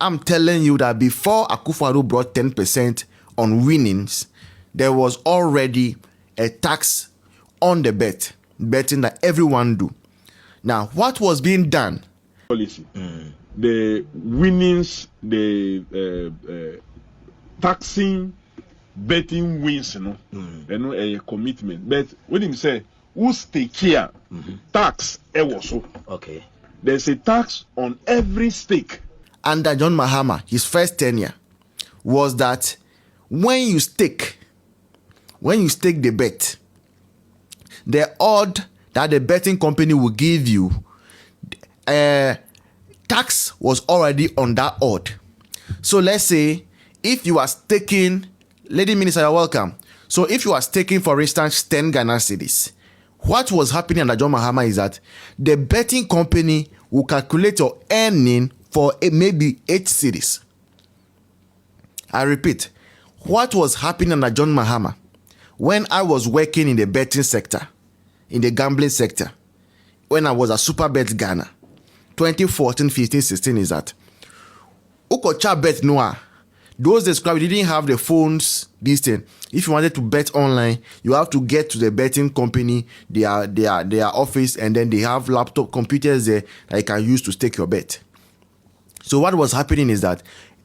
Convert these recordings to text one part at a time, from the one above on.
I'm telling you that before Akufo-Addo brought 10% on winnings, there was already a tax on the betting that everyone do. Now, what was being done? Policy. The winnings, the taxing, betting wins, a commitment. But when you say, who stake here, tax, so. Okay. There's a tax on every stake. Under John Mahama, his first tenure, was that when you stake the bet, the odd that the betting company will give you, tax was already on that odd. So let's say if you are staking, Lady Minister, you're welcome. So if you are staking, for instance, 10 Ghana cedis, what was happening under John Mahama is that the betting company will calculate your earning for maybe 8 cedis. I repeat, what was happening under John Mahama when I was working in the betting sector, in the gambling sector, when I was at Superbet Ghana, 2014, 15, 16 is that Ukocha bet Noah. Those days we didn't have the phones, this thing. If you wanted to bet online, you have to get to the betting company, their office, and then they have laptop computers there that you can use to stake your bet. So what was happening is that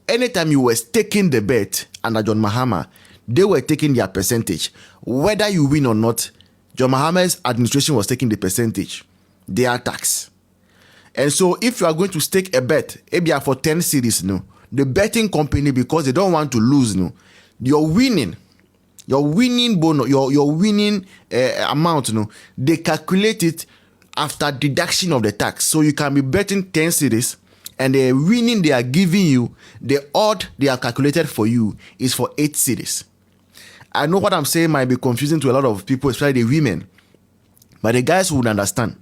anytime you were staking the bet under John Mahama, they were taking their percentage. Whether you win or not, John Mahama's administration was taking the percentage, their tax. And so if you are going to stake a bet, maybe for 10 cedis, the betting company, because they don't want to lose, your winning bonus, your winning amount, they calculate it after deduction of the tax. So you can be betting 10 cedis, and the winning they are giving you, the odd they are calculated for you is for 8 cedis. I know what I'm saying might be confusing to a lot of people, especially the women, but the guys would understand.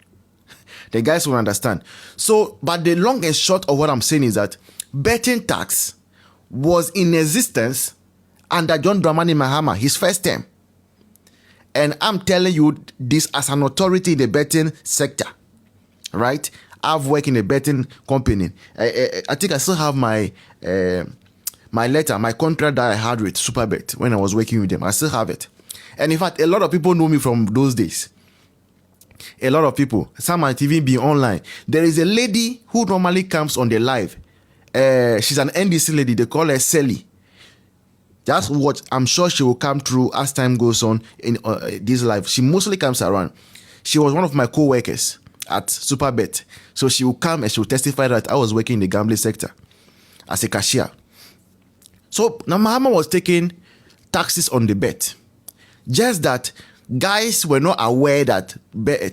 The guys will understand. So, but the long and short of what I'm saying is that betting tax was in existence under John Dramani Mahama, his first term. And I'm telling you this as an authority in the betting sector, right? I've worked in a betting company. I think I still have my letter, my contract that I had with Superbet when I was working with them. I still have it. And in fact, a lot of people know me from those days. A lot of people. Some might even be online. There is a lady who normally comes on the live. She's an NDC lady. They call her Sally. Just watch. I'm sure she will come through as time goes on in this live. She mostly comes around. She was one of my co-workers at Superbet. So she will come and she will testify that I was working in the gambling sector as a cashier. So now Mahama was taking taxes on the bet. Just that guys were not aware that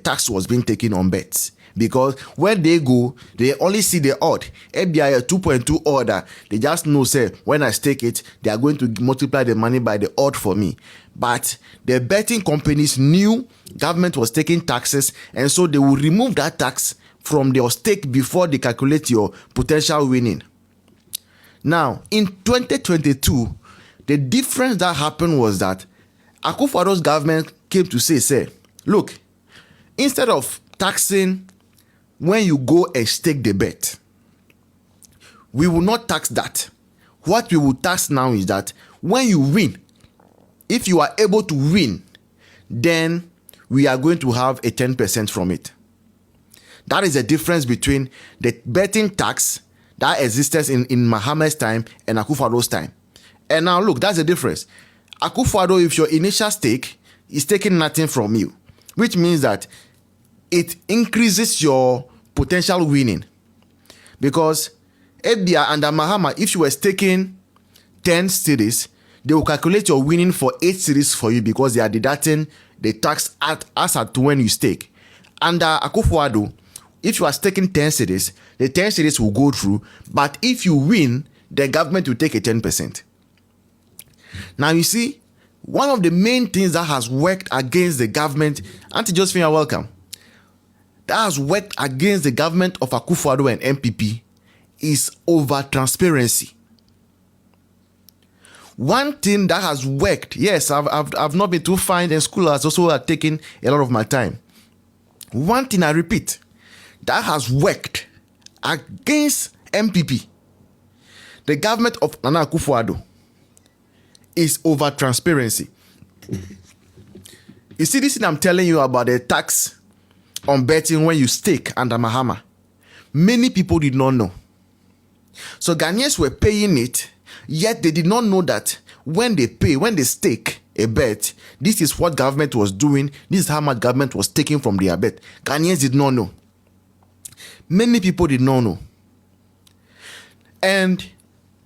tax was being taken on bets. Because when they go, they only see the odd. FBI a 2.2 order. They just know, say, when I stake it, they are going to multiply the money by the odd for me. But the betting companies knew government was taking taxes, and so they will remove that tax from their stake before they calculate your potential winning. Now, in 2022, the difference that happened was that Akufo-Addo's government came to say, look, instead of taxing when you go and stake the bet, we will not tax that. What we will tax now is that when you win, if you are able to win, then we are going to have a 10% from it. That is the difference between the betting tax that existed in Mahama's time and Akufo-Addo's time. And now look, that's the difference. Akufo-Addo, if your initial stake is taking nothing from you, which means that it increases your potential winning. Because FBI under Mahama, if you were staking 10 cedis, they will calculate your winning for 8 cedis for you because they are deducting the tax as at when you stake. Under Akufo-Addo, if you are staking 10 cedis, the 10 cedis will go through, but if you win, the government will take a 10%. Now you see, one of the main things that has worked against the government, Auntie Josephine, you're welcome, that has worked against the government of Akufo-Addo and MPP is over transparency. One thing that has worked, yes, I've not been too fine, and school has also taken a lot of my time. One thing I repeat, that has worked against MPP the government of Nana Akufo-Addo is over transparency. You see this thing I'm telling you about the tax on betting when you stake under Mahama. Many people did not know. So Ghanaians were paying it, yet they did not know that when they stake a bet, this is what government was doing, this is how much government was taking from their bet. Ghanaians did not know. Many people did not know. And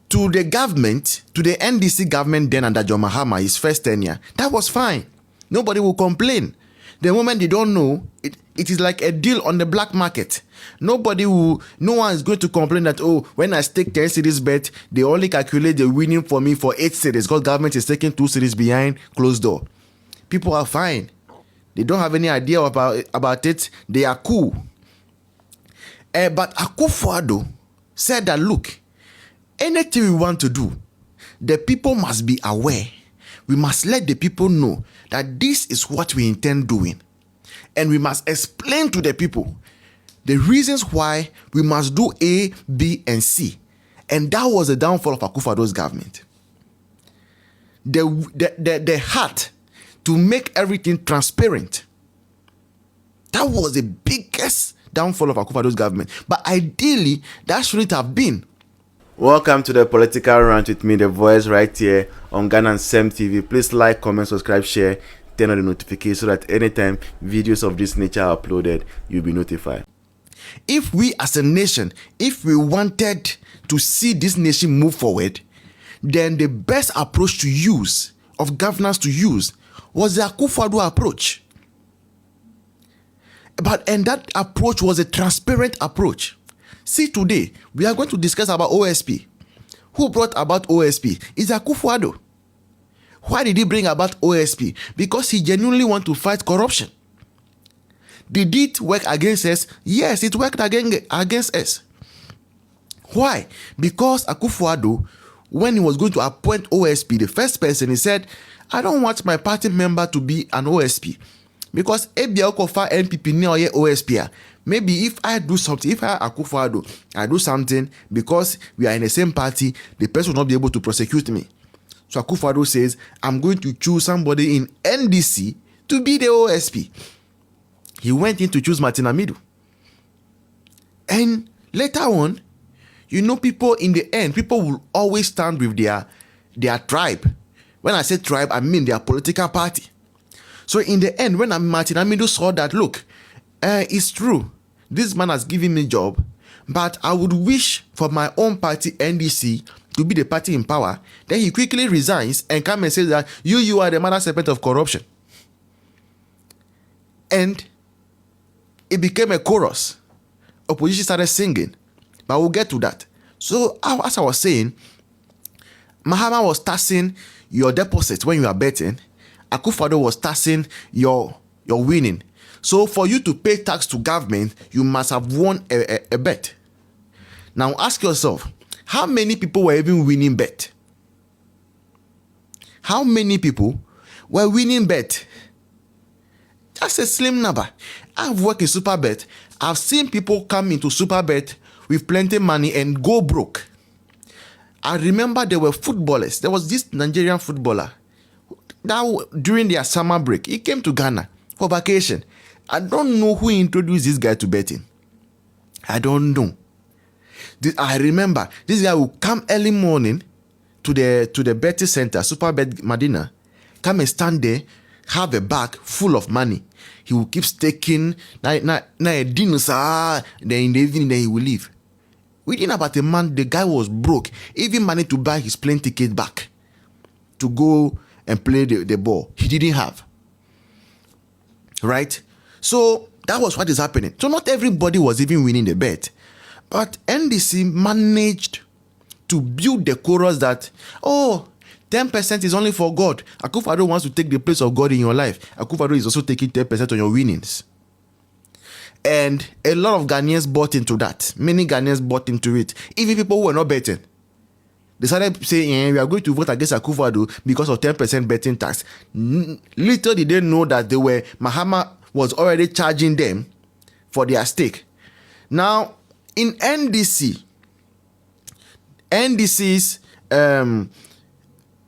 to the government, to the NDC government then under John Mahama, his first tenure, that was fine. Nobody will complain. The moment they don't know, it is like a deal on the black market. No one is going to complain that, oh, when I stake 10 cities bet, they only calculate the winning for me for 8 cities because government is taking 2 cities behind closed door. People are fine. They don't have any idea about it. They are cool. But Akufo-Addo said that, look, anything we want to do, the people must be aware. We must let the people know that this is what we intend doing. And we must explain to the people the reasons why we must do A, B, and C. And that was the downfall of Akufo-Addo's government. The heart to make everything transparent. That was the biggest downfall of Akufo-Addo's government. But ideally, that shouldn't have been. Welcome to the Political Rant with me, the voice, right here on Ghana Sem TV. Please like, comment, subscribe, share, turn on the notification so that anytime videos of this nature are uploaded, you'll be notified. If we as a nation, if we wanted to see this nation move forward, then the best approach to use, of governance to use, was the Akufo-Addo approach. And that approach was a transparent approach. See, today, we are going to discuss about OSP. Who brought about OSP? It's Akufo-Addo. Why did he bring about OSP? Because he genuinely wants to fight corruption. Did it work against us? Yes, it worked against us. Why? Because Akufo-Addo, when he was going to appoint OSP, the first person, he said, I don't want my party member to be an OSP. Because Ebia Okofa NPP near OSP. Maybe if I do something, if I Akufo-Addo, I do something because we are in the same party, the person will not be able to prosecute me. So Akufo-Addo says, I'm going to choose somebody in NDC to be the OSP. He went in to choose Martin Amidu. And later on, you know, people in the end, people will always stand with their tribe. When I say tribe, I mean their political party. So in the end, when Martin Amidu saw that, look, it's true, this man has given me a job, but I would wish for my own party, NDC, to be the party in power. Then he quickly resigns and comes and says that you are the mother serpent of corruption. And it became a chorus. Opposition started singing. But we'll get to that. So as I was saying, Mahama was taxing your deposits when you are betting. Akufo-Addo was taxing your winning. So for you to pay tax to government, you must have won a bet. Now ask yourself, how many people were even winning bet? How many people were winning bet? That's a slim number. I've worked in Superbet. I've seen people come into Superbet with plenty money and go broke. I remember there were footballers. There was this Nigerian footballer. Now, during their summer break, he came to Ghana for vacation. I don't know who introduced this guy to betting. I don't know. I remember this guy will come early morning to the betting center, Superbet Medina, come and stand there, have a bag full of money. He will keep staking. Then in the evening, then he will leave. Within about a month, the guy was broke. Even money to buy his plane ticket back to go and play the ball. He didn't have. Right? So that was what is happening. So not everybody was even winning the bet. But NDC managed to build the chorus that, 10% is only for God. Akufo-Addo wants to take the place of God in your life. Akufo-Addo is also taking 10% on your winnings. And a lot of Ghanaians bought into that. Many Ghanaians bought into it. Even people who were not betting. They started saying, we are going to vote against Akufo-Addo because of 10% betting tax. Little did they know that Mahama was already charging them for their stake. Now, in NDC, NDC's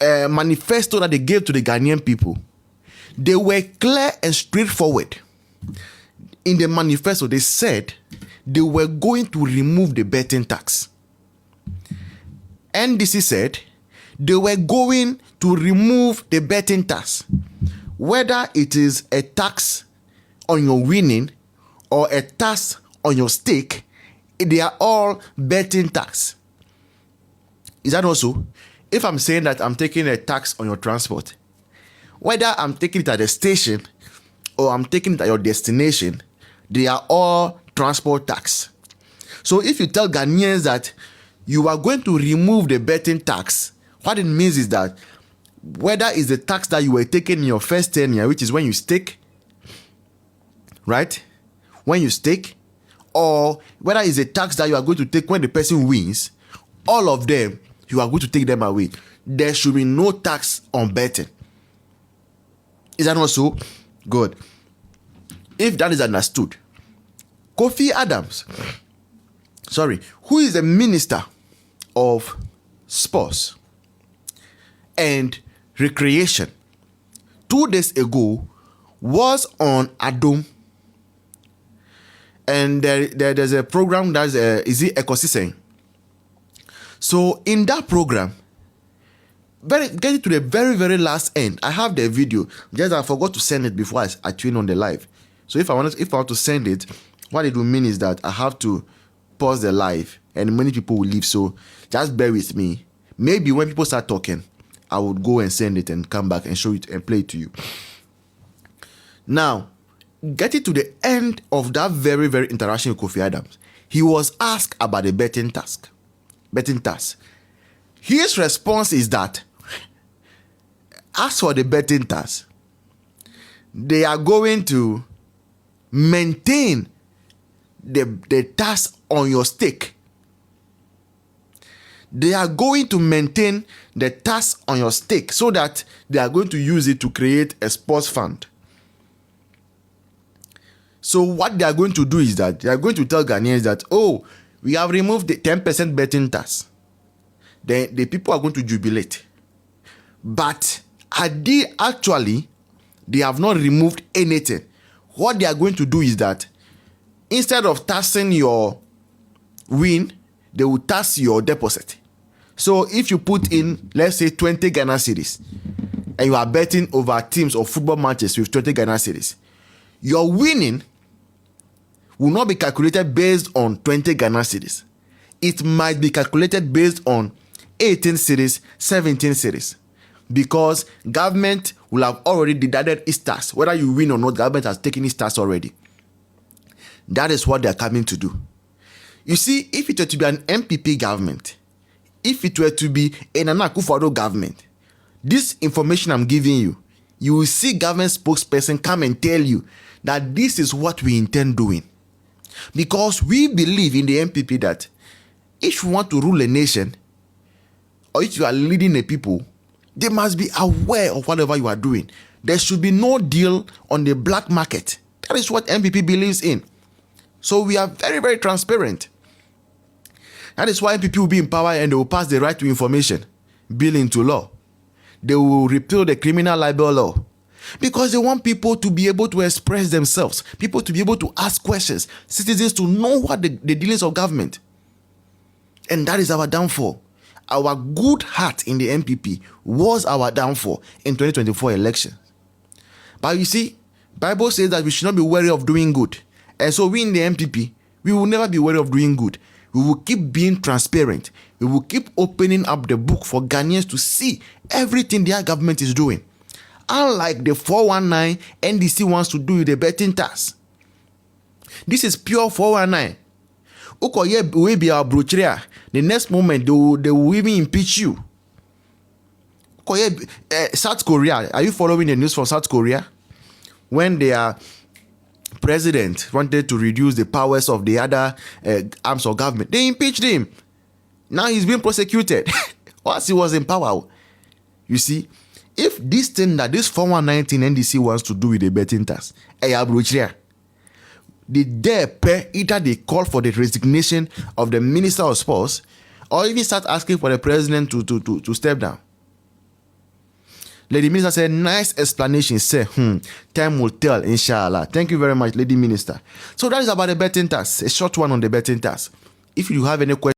manifesto that they gave to the Ghanaian people, they were clear and straightforward. In the manifesto, they said they were going to remove the betting tax. NDC said they were going to remove the betting tax, whether it is a tax on your winning or a tax on your stake. They are all betting tax. Is that also? If I'm saying that I'm taking a tax on your transport, whether I'm taking it at the station or I'm taking it at your destination, they are all transport tax. So if you tell Ghanaians that you are going to remove the betting tax, what it means is that whether it's the tax that you were taking in your first tenure, which is when you stake, right? When you stake, or whether it's a tax that you are going to take when the person wins, all of them, you are going to take them away. There should be no tax on betting. Is that not so? Good. If that is understood, Kofi Adams, who is the Minister of Sports and Recreation, 2 days ago was on Adom. And there's a program that's is it ecosystem. So in that program, getting to the very, very last end, I have the video. Just I forgot to send it before I tune on the live. So if I want to send it, what it will mean is that I have to pause the live and many people will leave. So just bear with me. Maybe when people start talking, I would go and send it and come back and show it and play it to you. Now, getting to the end of that very, very interaction with Kofi Adams, he was asked about the betting tax. His response is that as for the betting tax, they are going to maintain the tax on your stake. They are going to maintain the tax on your stake so that they are going to use it to create a sports fund. So what they are going to do is that they are going to tell Ghanaians that, oh, we have removed the 10% betting tax. Then the people are going to jubilate. But they have not removed anything. What they are going to do is that instead of taxing your win, they will tax your deposit. So if you put in, let's say, 20 Ghana cedis, and you are betting over teams or football matches with 20 Ghana cedis, your winning will not be calculated based on 20 Ghana cedis. It might be calculated based on 18 cedis, 17 cedis, because government will have already deducted its tax. Whether you win or not, government has taken its tax already. That is what they are coming to do. You see, if it were to be an MPP government, if it were to be an Akufo-Addo government, this information I'm giving you, you will see government spokesperson come and tell you that this is what we intend doing. Because we believe in the MPP that if you want to rule a nation, or if you are leading a people, they must be aware of whatever you are doing. There should be no deal on the black market. That is what MPP believes in. So we are very, very transparent. That is why MPP will be in power and they will pass the right to information bill into law. They will repeal the criminal libel law. Because they want people to be able to express themselves, people to be able to ask questions, citizens to know what the dealings of government. And that is our downfall. Our good heart in the MPP was our downfall in 2024 elections. But you see, Bible says that we should not be wary of doing good. And so we in the MPP, we will never be wary of doing good. We will keep being transparent. We will keep opening up the book for Ghanaians to see everything their government is doing. Unlike the 419 NDC wants to do with the betting tax. This is pure 419. The next moment they will even impeach you. South Korea, are you following the news from South Korea? When their president wanted to reduce the powers of the other arms of government, they impeached him. Now he's being prosecuted once he was in power. You see, if this thing that this 419 NDC wants to do with the betting tax, either they call for the resignation of the Minister of Sports, or even start asking for the president to step down. Lady Minister said, nice explanation. Say, time will tell, inshallah. Thank you very much, Lady Minister. So that is about the betting tax. A short one on the betting tax. If you have any questions,